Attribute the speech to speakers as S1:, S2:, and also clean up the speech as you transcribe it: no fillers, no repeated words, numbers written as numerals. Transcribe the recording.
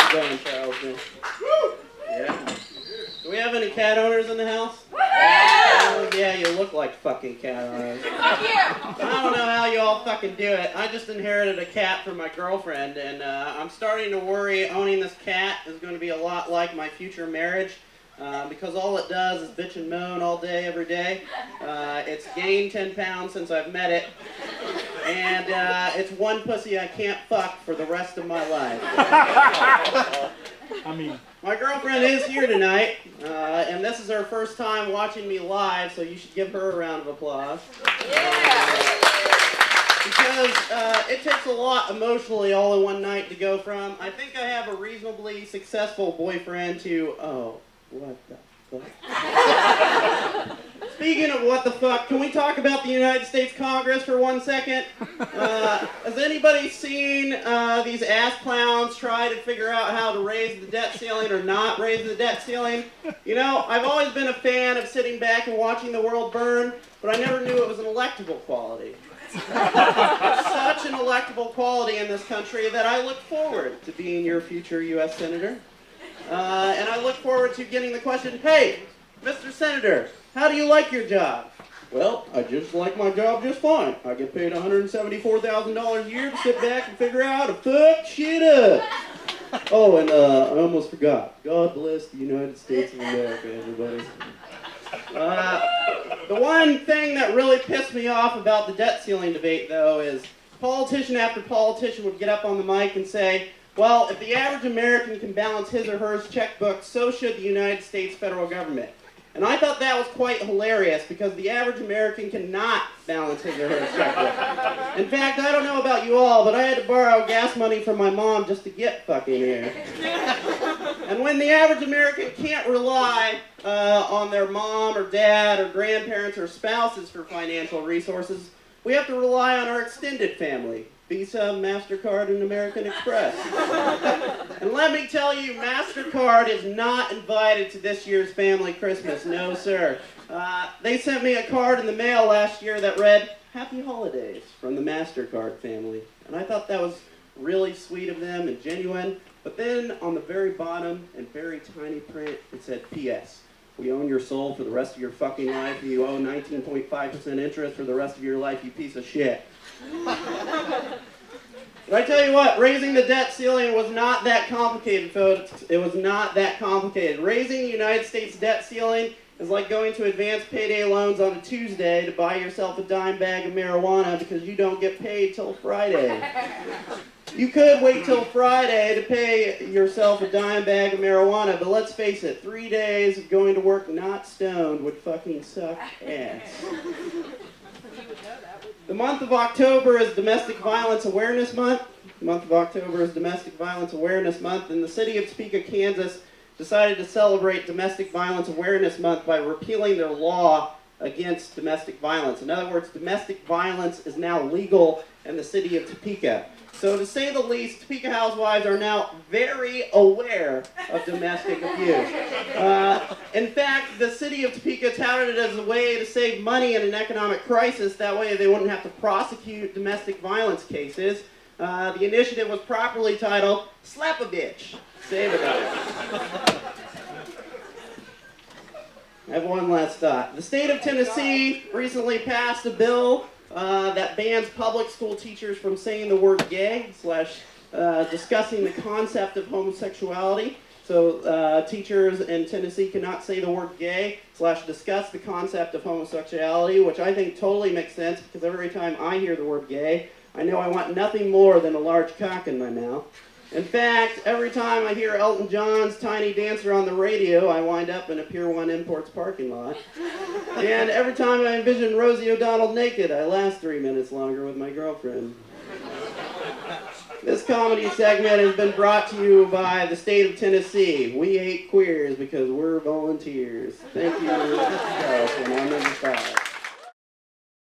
S1: it going, Charleston? Yeah. Do we have any cat owners in the house? Yeah, you look like fucking cat owners. I don't know how you all fucking do it. I just inherited a cat from my girlfriend, and I'm starting to worry owning this cat is going to be a lot like my future marriage. Because all it does is bitch and moan all day, every day. It's gained 10 pounds since I've met it. And it's one pussy I can't fuck for the rest of my life. My girlfriend is here tonight, and this is her first time watching me live, so you should give her a round of applause. Because it takes a lot emotionally all in one night to go from, I think I have a reasonably successful boyfriend, to, oh, what the fuck? Speaking of what the fuck, can we talk about the United States Congress for 1 second? Has anybody seen these ass clowns try to figure out how to raise the debt ceiling or not raise the debt ceiling? You know, I've always been a fan of sitting back and watching the world burn, but I never knew it was an electable quality. There's such an electable quality in this country that I look forward to being your future U.S. Senator. And I look forward to getting the question, hey, Mr. Senator, how do you like your job? Well, I just like my job just fine. I get paid $174,000 a year to sit back and figure out how to fuck shit up. Oh, and I almost forgot. God bless the United States of America, everybody. The one thing that really pissed me off about the debt ceiling debate, though, is politician after politician would get up on the mic and say, well, if the average American can balance his or her checkbook, so should the United States federal government. And I thought that was quite hilarious, because the average American cannot balance his or her checkbook. In fact, I don't know about you all, but I had to borrow gas money from my mom just to get fucking here. And when the average American can't rely on their mom or dad or grandparents or spouses for financial resources, we have to rely on our extended family. Visa, MasterCard, and American Express. And let me tell you, MasterCard is not invited to this year's family Christmas. No, sir. They sent me a card in the mail last year that read, Happy Holidays from the MasterCard family. And I thought that was really sweet of them and genuine. But then on the very bottom, in very tiny print, it said, P.S. We own your soul for the rest of your fucking life. You owe 19.5% interest for the rest of your life, you piece of shit. But I tell you what, raising the debt ceiling was not that complicated, folks. It was not that complicated. Raising the United States debt ceiling is like going to advanced payday loans on a Tuesday to buy yourself a dime bag of marijuana because you don't get paid till Friday. You could wait till Friday to pay yourself a dime bag of marijuana, but let's face it, 3 days of going to work not stoned would fucking suck ass. The month of October is Domestic Violence Awareness Month. The month of October is Domestic Violence Awareness Month, and the city of Topeka, Kansas decided to celebrate Domestic Violence Awareness Month by repealing their law against domestic violence. In other words, domestic violence is now legal in the city of Topeka. So to say the least, Topeka housewives are now very aware of domestic abuse. In fact, the city of Topeka touted it as a way to save money in an economic crisis. That way they wouldn't have to prosecute domestic violence cases. The initiative was properly titled, Slap a Bitch, Save a Dollar. I have one last thought. The state of Tennessee recently passed a bill that bans public school teachers from saying the word gay / discussing the concept of homosexuality. So teachers in Tennessee cannot say the word gay / discuss the concept of homosexuality, which I think totally makes sense, because every time I hear the word gay, I know I want nothing more than a large cock in my mouth. In fact, every time I hear Elton John's Tiny Dancer on the radio, I wind up in a Pier 1 Imports parking lot. And every time I envision Rosie O'Donnell naked, I last 3 minutes longer with my girlfriend. This comedy segment has been brought to you by the state of Tennessee. We hate queers because we're volunteers. Thank you. This is Carlson. I'm number 5.